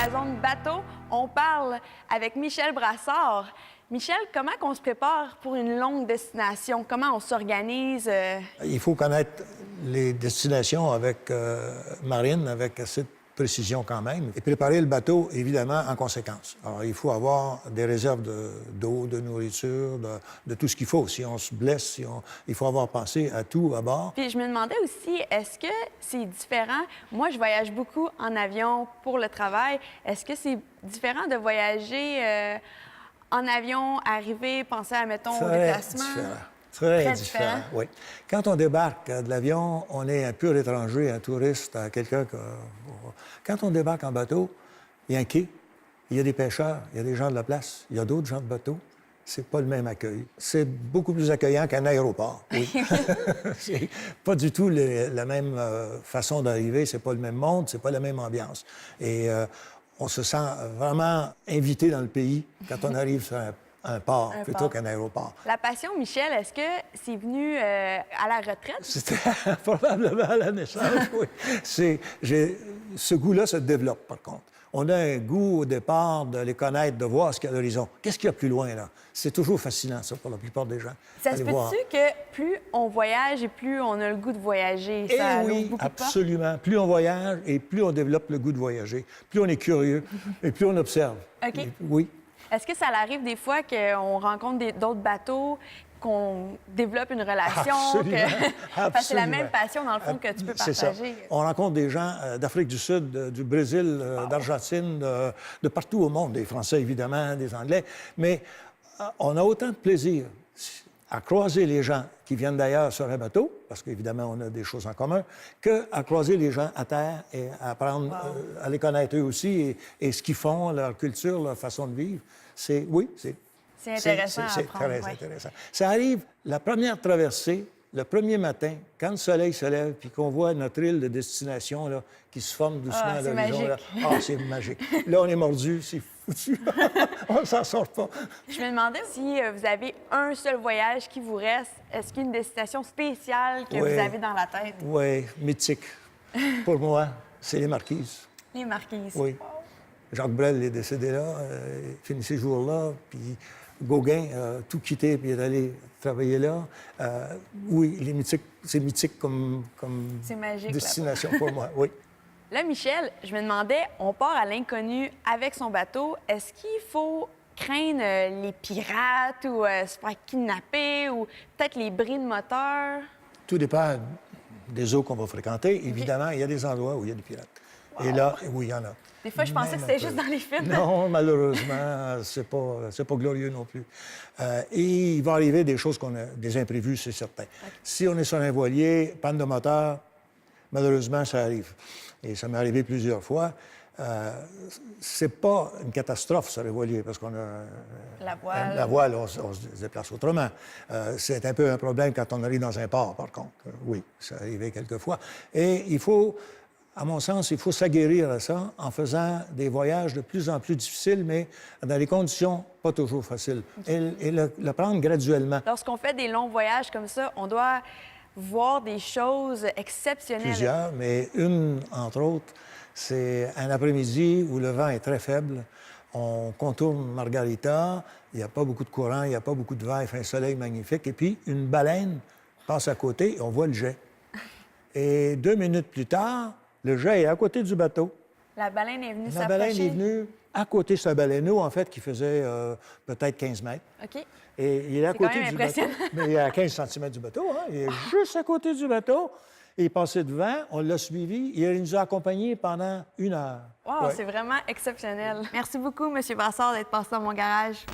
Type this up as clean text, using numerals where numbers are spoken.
la zone bateau. On parle avec Michel Brassard. Michel, comment on se prépare pour une longue destination? Comment on s'organise? Il faut connaître les destinations avec marine, avec assez de précision quand même, et préparer le bateau, évidemment, en conséquence. Alors, il faut avoir des réserves d'eau, de nourriture, de tout ce qu'il faut. Si on se blesse, il faut avoir pensé à tout à bord. Puis je me demandais aussi, est-ce que c'est différent? Moi, je voyage beaucoup en avion pour le travail. Est-ce que c'est différent de voyager en avion, arriver, penser à, mettons, au déplacement? Très différent, oui. Quand on débarque de l'avion, on est un pur étranger, un touriste, quelqu'un que... Quand on débarque en bateau, il y a un quai, il y a des pêcheurs, il y a des gens de la place, il y a d'autres gens de bateau. C'est pas le même accueil. C'est beaucoup plus accueillant qu'un aéroport, oui. C'est pas du tout la même façon d'arriver, c'est pas le même monde, c'est pas la même ambiance. Et on se sent vraiment invité dans le pays quand on arrive sur un port plutôt qu'un aéroport. La passion, Michel, est-ce que c'est venu à la retraite? C'était probablement à la naissance, oui. Ce goût-là se développe, par contre. On a un goût au départ de les connaître, de voir ce qu'il y a à l'horizon. Qu'est-ce qu'il y a plus loin, là? C'est toujours fascinant, ça, pour la plupart des gens. Ça se peut-tu que plus on voyage et plus on a le goût de voyager? Ça oui, beaucoup absolument. Plus on voyage et plus on développe le goût de voyager. Plus on est curieux et plus on observe. OK. Et, oui. Est-ce que ça arrive des fois qu'on rencontre d'autres bateaux, qu'on développe une relation? Absolument. Parce que c'est la même passion, dans le fond, que tu peux partager. C'est ça. On rencontre des gens d'Afrique du Sud, du Brésil, d'Argentine, de partout au monde, des Français, évidemment, des Anglais. Mais on a autant de plaisir à croiser les gens qui viennent d'ailleurs sur un bateau, parce qu'évidemment, on a des choses en commun, qu'à croiser les gens à terre et à apprendre à les connaître eux aussi et ce qu'ils font, leur culture, leur façon de vivre. C'est intéressant à C'est apprendre, très intéressant. Ça arrive, la première traversée, le premier matin, quand le soleil se lève, puis qu'on voit notre île de destination là, qui se forme doucement à l'horizon. C'est magique. Là, on est mordu, c'est foutu. On ne s'en sort pas. Je me demandais si vous avez un seul voyage qui vous reste. Est-ce qu'il y a une destination spéciale que vous avez dans la tête? Oui, mythique. Pour moi, c'est les Marquises. Les Marquises. Oui. Jacques Brel est décédé là, il finit ces jours-là, puis Gauguin a tout quitté puis est allé travailler là. Oui, c'est mythique comme magique, destination pour moi, oui. Là, Michel, je me demandais, on part à l'inconnu avec son bateau. Est-ce qu'il faut craindre les pirates ou se faire kidnapper ou peut-être les bris de moteur? Tout dépend des eaux qu'on va fréquenter. Évidemment, il y a des endroits où il y a des pirates. Wow. Et là, oui, il y en a. Des fois, je pensais que c'était juste dans les films. Non, malheureusement, c'est pas glorieux non plus. Et il va arriver des choses des imprévus, c'est certain. Okay. Si on est sur un voilier, panne de moteur, malheureusement, ça arrive. Et ça m'est arrivé plusieurs fois. C'est pas une catastrophe sur le voilier, parce qu'on a... La voile. On se déplace autrement. C'est un peu un problème quand on arrive dans un port, par contre. Oui, ça arrivé quelquefois. Et il faut... À mon sens, il faut s'aguerrir à ça en faisant des voyages de plus en plus difficiles, mais dans des conditions pas toujours faciles. Et le prendre graduellement. Lorsqu'on fait des longs voyages comme ça, on doit voir des choses exceptionnelles. Plusieurs, mais une, entre autres, c'est un après-midi où le vent est très faible. On contourne Margarita, il n'y a pas beaucoup de courant, il n'y a pas beaucoup de vent, il fait un soleil magnifique. Et puis, une baleine passe à côté et on voit le jet. Et 2 minutes plus tard, le jet est à côté du bateau. La baleine est venue s'approcher? La baleine est venue à côté. C'est un baleineau, en fait, qui faisait peut-être 15 mètres. OK. Et il est à côté du bateau. Mais il est à 15 cm du bateau, hein? Il est juste à côté du bateau. Il est passé devant, on l'a suivi. Il nous a accompagnés pendant 1 heure. Wow, c'est vraiment exceptionnel. Merci beaucoup, M. Brassard, d'être passé dans mon garage.